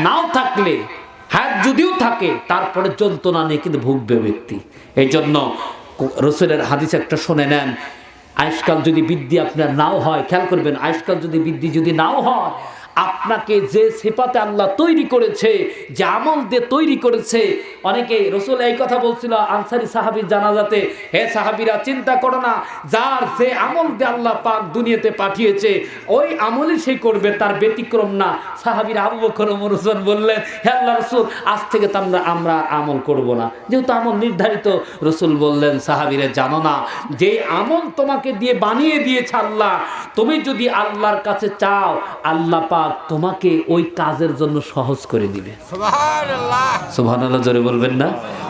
নাও থাকলে, হায়াত যদিও থাকে, তারপরে যন্ত্রণা নিয়ে কিন্তু ভুগবে ব্যক্তি। এই জন্য রাসূলের হাদিস একটা শুনে নেন, আয়ুষ্কাল যদি বৃদ্ধি আপনার নাও হয়, খেয়াল করবেন, আয়ুষ্কাল যদি বৃদ্ধি যদি নাও হয়, আপনাকে যে সিফাতে আল্লাহ তৈরি করেছে, যে আমল দিয়ে তৈরি করেছে। অনেকে রাসূল এই কথা বলছিল আনসারী সাহাবীর জানাজাতে, হে সাহাবীরা চিন্তা করো না, যার যে আমল দিয়ে আল্লাহ পাক দুনিয়াতে পাঠিয়েছে ওই আমলই সে করবে, তার ব্যতিক্রম না। সাহাবীরা আবু বকর ওমর ওসমান বললেন, হে আল্লাহর রাসূল, আজ থেকে তো আমরা আমল করব না, যেহেতু আমল নির্ধারিত। রাসূল বললেন, সাহাবীরা জানো না, যে আমল তোমাকে দিয়ে বানিয়ে দিয়েছে আল্লাহ, তুমি যদি আল্লাহর কাছে চাও, আল্লাহ পাক তোমাকে ওই কাজের জন্য সহজ করে দিবে। সুবহানাল্লাহ, সুবহানাল্লাহ জোরে বলবেন না?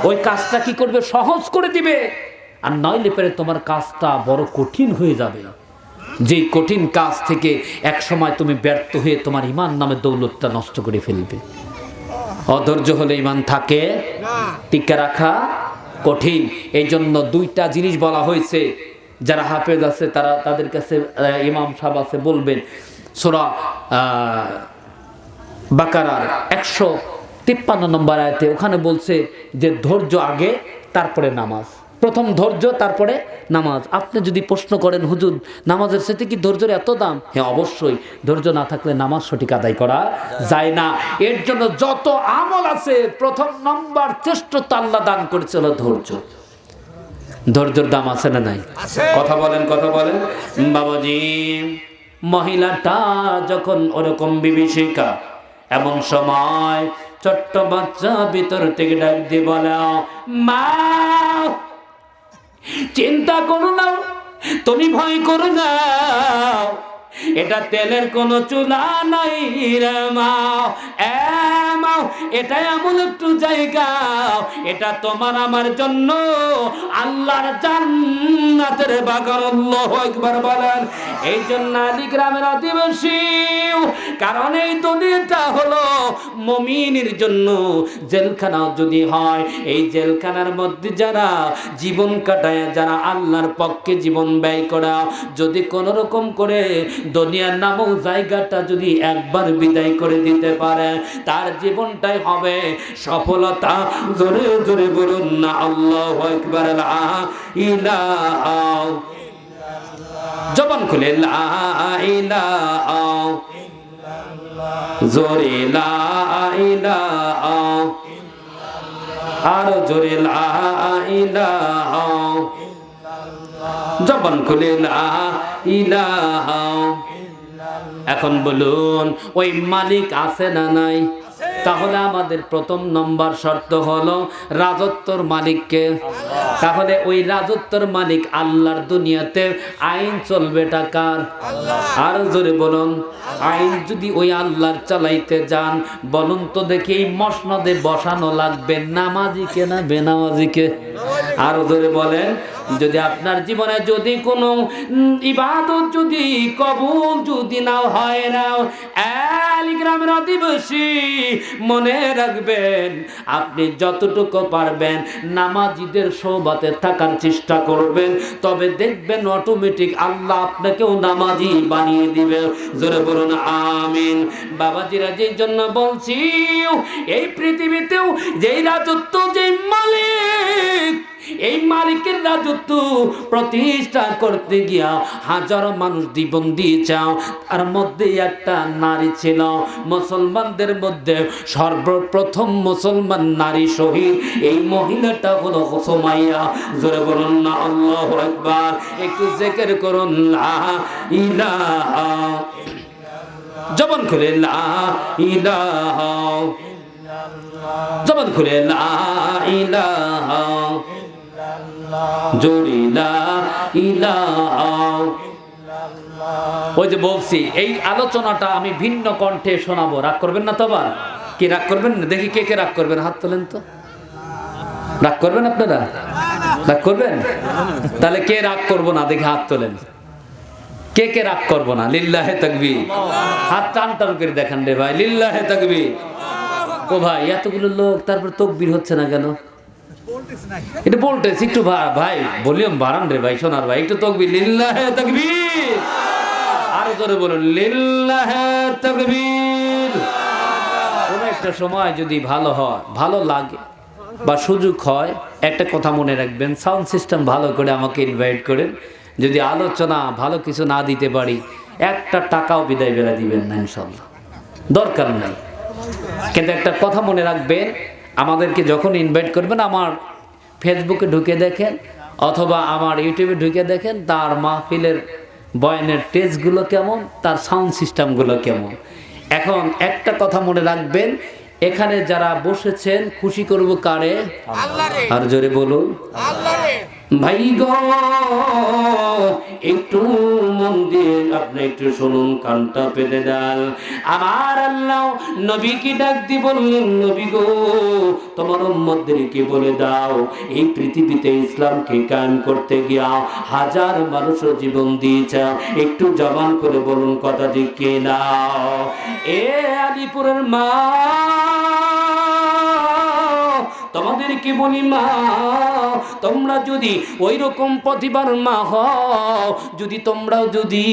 ওই কাজটা কি করবে? সহজ করে দিবে। আর নইলে পরে তোমার কাজটা বড় কঠিন হয়ে যাবে, যে কঠিন কাজ থেকে এক সময় তুমি ব্যর্থ হয়ে তোমার ঈমান নামে দৌলতটা নষ্ট করে ফেলবে। অধৈর্য হলে ঈমান থাকে না, টিকে রাখা কঠিন। এই জন্য দুইটা জিনিস বলা হয়েছে, যারা হাফেজ আছে তারা, তাদের কাছে ইমাম সাহেব আছে, বলবেন সূরা বাকারার 153 নম্বর আয়াতে, ওখানে বলছে যে ধৈর্য আগে, তারপরে নামাজ। প্রথম ধৈর্য, তারপরে নামাজ। আপনি যদি প্রশ্ন করেন, হুজুর নামাজের সাথে কি ধৈর্যের এত দাম? হ্যাঁ, অবশ্যই। ধৈর্য না থাকলে নামাজ সঠিক আদায় করা যায় না। এর জন্য যত আমল আছে, প্রথম নম্বর শ্রেষ্ঠতা আল্লাহ দান করেছে হলো ধৈর্য। ধৈর্যের দাম আছে না নাই? কথা বলেন, কথা বলেন। বাবাজি, মহিলাটা যখন ওরকম বিভীষিকা, এমন সময় ছোট্ট বাচ্চা ভিতর থেকে ডাক দিয়ে বলে, মা চিন্তা করো না, তুমি ভয় করো না, এটা তেলের কোনো চুলা নাই রে মা, এটা এমন একটু জায়গা, এটা তোমার আমার জন্য আল্লাহর জান্নাতের বাগান। আল্লাহু আকবার বলেন। এই জন্য আলী গ্রামের অধিবাসী, কারণ এই দুনিয়াটা হলো মুমিনের জন্য জেলখানা যদি হয়, এই জেলখানার মধ্যে যারা জীবন কাটায়, যারা আল্লাহর পক্ষে জীবন ব্যয় করা, যদি কোন রকম করে দুনিয়ার নামক জায়গাটা যদি একবার বিদায় করে দিতে পারে, তার জীবনটাই হবে সফলতা। জোরে জোরে বলুন না আল্লাহু আকবার। লা ইলাহা, জবান খুলে লা ইলাহা, জোরে লা ইলাহা, আর জোরে লা ইলাহা, জবান খুলে লা ইলাহা। এখন বলুন, ওই মালিক আছে না নাই? তাহলে আমাদের প্রথম নম্বর শর্ত হলো রাজত্বর মালিককে। তাহলে ওই রাজত্বর মালিক আল্লাহর দুনিয়াতে আইন চলবে টাকার। আর জোরে বলুন, আইন যদি ওই আল্লাহর চালাইতে যান, বলুন তো দেখি এই মসনদে বসানো লাগবে নামাজিকে না বেনামাজিকে? আর জোরে বলেন, যদি আপনার জীবনে যদি কোনো ইবাদত যদি কবুল যদি না হয় না, আলী গ্রামের অধিবাসী মনে রাখবেন, আপনি যতটুকু পারবেন নামাজিদের সোহবতে থাকার চেষ্টা করবেন, তবে দেখবেন অটোমেটিক আল্লাহ আপনাকেও নামাজি বানিয়ে দিবে। জোরে বলুন আমিন। বাবাজিরা, যেই জন্য বলছি, এই পৃথিবীতেও যেই রাজত্ব, যেই মালিক, এই মালিকের রাজত্ব প্রতিষ্ঠা করতে গিয়া হাজারো মানুষ জীবন দিয়েছে। তার মধ্যে একটা নারী ছিল, মুসলমানদের মধ্যে সর্বপ্রথম মুসলমান নারী শহীদ, এই মহিলাটা হলো সুমাইয়া। জোরে বলুন না আল্লাহু আকবার। একটু জিকির করুন লা ইলাহা, জবান খুলে লা ইলাহা, জবান খুলে লা ইলাহা, জোরে লা ইলাহা। ওই যে বলছি, এই আলোচনাটা আমি ভিন্ন কণ্ঠে শোনাবো, রাগ করবেন না তো? আবার কি রাগ করবেন না? দেখি কে কে রাগ করবেন, হাত তোলেন তো। রাগ করবেন আপনারা? রাগ করবেন? তাহলে কে রাগ করবো না দেখি হাত তোলেন। কে কে রাগ করবো না? লিল্লাহে তাকবীর। হাত টান টান করে দেখান রে ভাই, লিল্লাহে তাকবীর। ও ভাই, এতগুলো লোক, তারপর তাকবীর হচ্ছে না কেন? এটা বলতেছি একটু ভাই, ভলিউম বাড়ান রে ভাই, সোনার ভাই, একটু তাকবীর, লিল্লাহে তাকবীর। আরো জোরে বলুন, লিল্লাহে তাকবীর। কোন একটা সময় যদি ভালো হয়, ভালো লাগে বা সুযোগ হয়, একটা কথা মনে রাখবেন, সাউন্ড সিস্টেম ভালো করে আমাকে ইনভাইট করেন। যদি আলোচনা ভালো কিছু না দিতে পারি, একটা টাকাও বিদায় বেলা দিবেন না, ইনশাল্লাহ, দরকার নাই। কিন্তু একটা কথা মনে রাখবেন, আমাদেরকে যখন ইনভাইট করবেন, আমার ফেসবুকে ঢুকে দেখেন অথবা আমার ইউটিউবে ঢুকে দেখেন তার মাহফিলের বয়ানের টেস্টগুলো কেমন, তার সাউন্ড সিস্টেমগুলো কেমন। এখন একটা কথা মনে রাখবেন, এখানে যারা বসেছেন খুশি করব কারে? আর জোরে বলুন, ভাই গো একটু মন দিয়ে আপনি একটু শুনুন, কানটা পেতে দেন। আমার আল্লাহ নবীকে ডাক দিয়ে বললেন, নবী গো তোমার উম্মতদেরকে বলে দাও, এই পৃথিবীতে ইসলামকে কায়েম করতে গিয়া হাজার মানুষের জীবন দিয়েছে, একটু জবান করে বলুন কথা ঠিক কিনা। এ আলিপুরের মা, তোমাদেরকে বলি মা, তোমরা যদি ওই রকম প্রতিভার মা হও, যদি তোমরাও যদি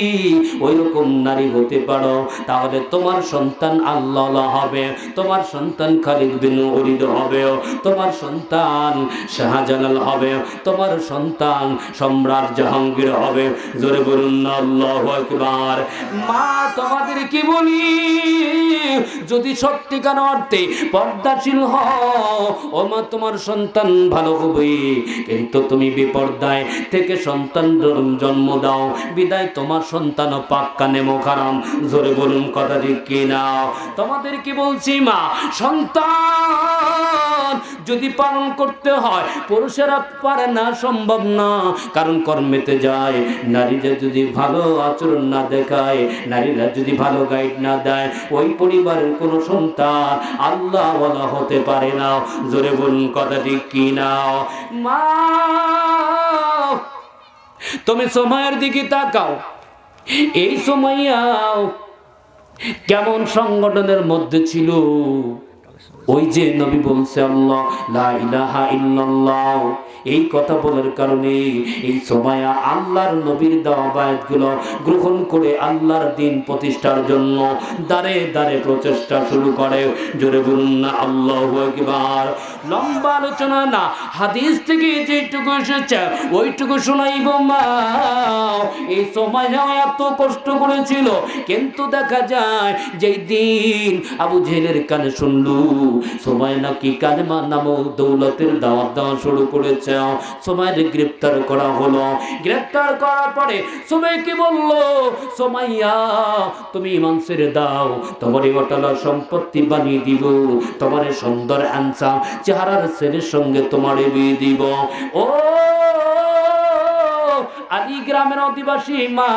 ওই রকম নারী হতে পারো, তাহলে তোমার সন্তান আল্লাহ হবে, তোমার সন্তান খালিদ বিন ওয়ালিদ হবে, তোমার সন্তান শাহজালাল হবে, তোমার সন্তান সম্রাট জাহাঙ্গীর হবে। জোরে বলুন না আল্লাহু আকবার। মা তোমাদেরকে বলি, যদি সত্যিকার অর্থে পর্দাশীল হও, ও মা তোমার সন্তান ভালো হবে, কিন্তু তুমি বিপর্দায় থেকে সন্তান জন্ম দাও, বিদায় তোমার সন্তান পাক্কা নেমোখারাম। জোরে বলুন কথা ঠিক কিনা। তোমাদের কি বলছি মা, সন্তান যদি পালন করতে হয়, পুরুষেরা পারে না, সম্ভব না, কারণ কর্মেতে যায়। নারীরা যদি ভালো আচরণ না দেখায়, নারীরা যদি ভালো গাইড না দেয়, ওই পরিবারের কোনো সন্তান আল্লাহ ওয়ালা হতে পারে না। জোরে বলুন কথা ঠিক কিনা। মা তুমি সময়ের দিকে তাকাও, এই সময়াও কেমন সংগঠনের মধ্যে ছিল। ওই যে নবী বলছে আল্লাহ লা ইলাহা ইল্লাল্লাহ, এই কথা বলার কারণে এই সময় আল্লাহর নবীর দাওয়াতগুলো গ্রহণ করে আল্লাহর দ্বীন প্রতিষ্ঠার জন্য দাঁড়ে দাঁড়ে প্রচেষ্টা শুরু করে। জোরে বলুন না আল্লাহু আকবার। লম্বা আলোচনা না, হাদিস থেকে যেটুকু এসেছে ওইটুকু শোনাইব মা। এই সময় এত কষ্ট করেছিল, কিন্তু দেখা যায় যেই দিন আবু জেহেলের কানে শুনলু সময় নাকি কালেমা নামক দৌলতের দাওয়াত দেওয়া শুরু করেছে, সময়কে গ্রেফতার করা হলো। গ্রেফতার করার পরে সময় কি বললো, সোমাইয়া তুমি ঈমান ছেড়ে দাও, তোমার অটলা সম্পত্তি বানিয়ে দিব, তোমার সুন্দর হ্যান্ডসাম চেহারার ছেলের সঙ্গে তোমার বিয়ে দিব। ও আদি গ্রামের অধিবাসী মা,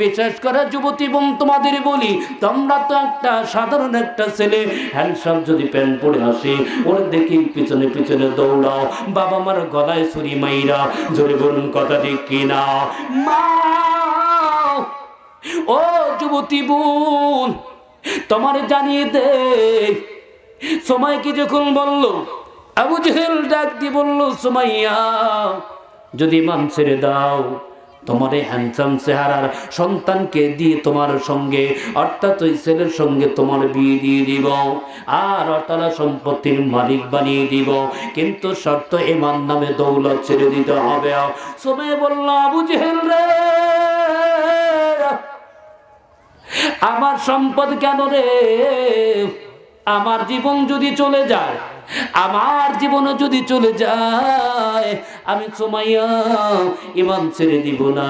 বিশেষ করে যুবতী বোন তোমাদের বলি, তোমরা তো একটা সাধারণ একটা ছেলে হ্যান্ডসাম যদি প্যান্ট পরে আসে, ওর দেখি পিছনে পিছনে দৌড়াও, বাবা মার গলায় ছুরি মাইরা। জোরে বলুন কথা ঠিক কিনা। মা ও যুবতী বোন, তোমার জানিয়ে দে, সময় কি যখন বলল, আবু জেহেল ডাক দিয়ে বলল, সুমাইয়া যদি ঈমান ছেড়ে দাও, তোমার এই হ্যান্ডসাম চেহারার সন্তানকে দিয়ে তোমার সঙ্গে, অর্থাৎ ওই ছেলের সঙ্গে তোমার বিয়ে দিয়ে দিব, আর অটলা সম্পত্তির মালিক বানিয়ে দিব, কিন্তু শর্ত ঈমান নামে দৌলত ছেড়ে দিতে হবে। সময় বলল, আবু জেহেল রে, আমার সম্পদ কেন রে, আমার জীবন যদি চলে যায়, আমার জীবনে যদি চলে যায়, আমি সুমাইয়া ঈমান ছেড়ে দিব না।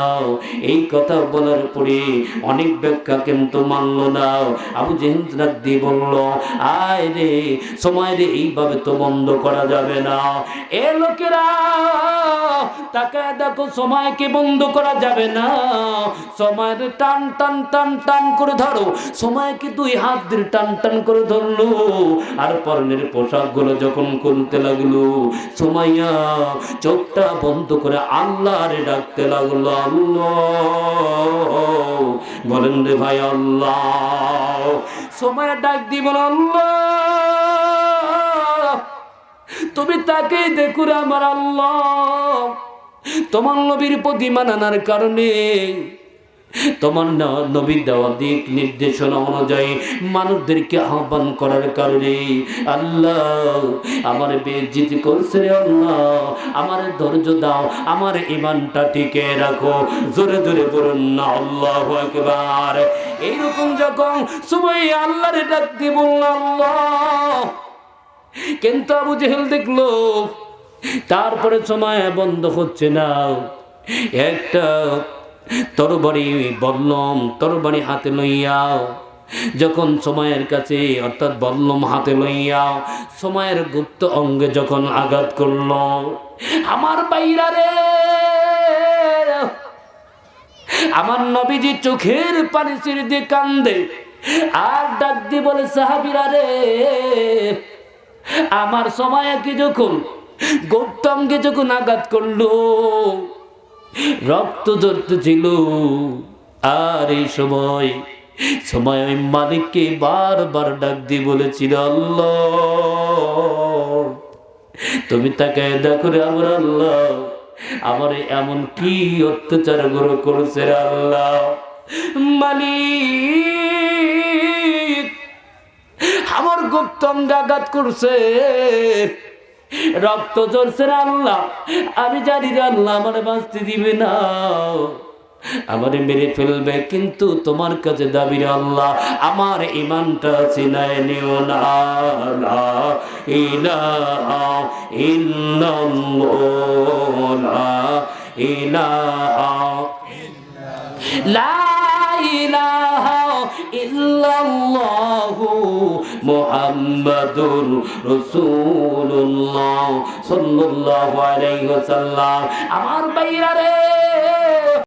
এই কথা বলার পরে অনেক ব্যাখ্যা কিন্তু মানল না। আবু জেহেল রাগ দিয়ে বলল, আয় রে সময় রে, এইভাবে তো বন্ধ করা যাবে না। এ লোকেরা তাকায় দেখো, সময়কে বন্ধ করা যাবে না। সময়ের টান টান টান টান করে ধরো। সময়কে দুই হাত দিয়ে টান টান করে ধরলো, আর পরনের পোশাক গুলো যখন খুলতে লাগলো, সুমাইয়া চোখটা বন্ধ করে আল্লাহরে ডাকতে লাগলো। আল্লাহ বলেন রে ভাই, আল্লাহ। সময় ডাক দি বল, আল্লাহ তুমি তাকে দেখো রে আমার আল্লাহ, তোমার নবীর প্রতি মানানোর কারণে তোমার নবীর দেওয়া দিক নির্দেশনা অনুযায়ী মানুষদেরকে আহ্বান করার কারণে আল্লাহ আমার বেইজ্জতি করছে রে আল্লাহ, আমার ধৈর্য দাও, আমার ঈমানটা টিকে রাখো। জোরে জোরে বলুন না আল্লাহু আকবার। এইরকম যখন সুমাইয়া আল্লাহরে ডাক দিয়ে বলল আল্লাহ, কিন্তু আবু জেহেল দেখলো তারপরে সময় বন্ধ হচ্ছে না। একটা তরবারি বল্লম তরবারি হাতে লইয়া যখন সময়ের কাছে অর্থাৎ বল্লম হাতে লইয়া সময়ের গুপ্ত অঙ্গে যখন আঘাত করল, আমার বাইরা রে, আমার নবীজি চোখের পানি ছেড়ে দিয়ে কান্দে আর ডাক দিয়ে বলে সাহাবীরা রে, আমার সময়কে যখন গুপ্ত অঙ্গে যখন আঘাত করলো রক্ত ঝরতে ছিল, আর এই সময় ওই মালিককে বারবার ডাক দিয়ে বলেছিল আল্লাহ তুমি তাকে দেখো রে আমার আল্লাহ, আমার এমন কি অত্যাচার করেছে রে আল্লাহ। মালিক আমার গুপ্ত অঙ্গে আঘাত করছে, রক্ত ঝরছে রে আল্লাহ, আমি জানি রে আল্লাহ আমার বাঁচতে দিবে না, আমারে মেরে ফেলবে, কিন্তু তোমার কাছে দাবি রে আল্লাহ আমার ঈমানটা ছিনায় নিও না। লা ইলাহা ইল্লাল্লাহ, লা ইলাহা লা ইলাহা ইল্লাল্লাহু মুহাম্মাদুর রাসূলুল্লাহ সাল্লাল্লাহু আলাইহি ওয়াসাল্লাম। আমার ভাইরা রে,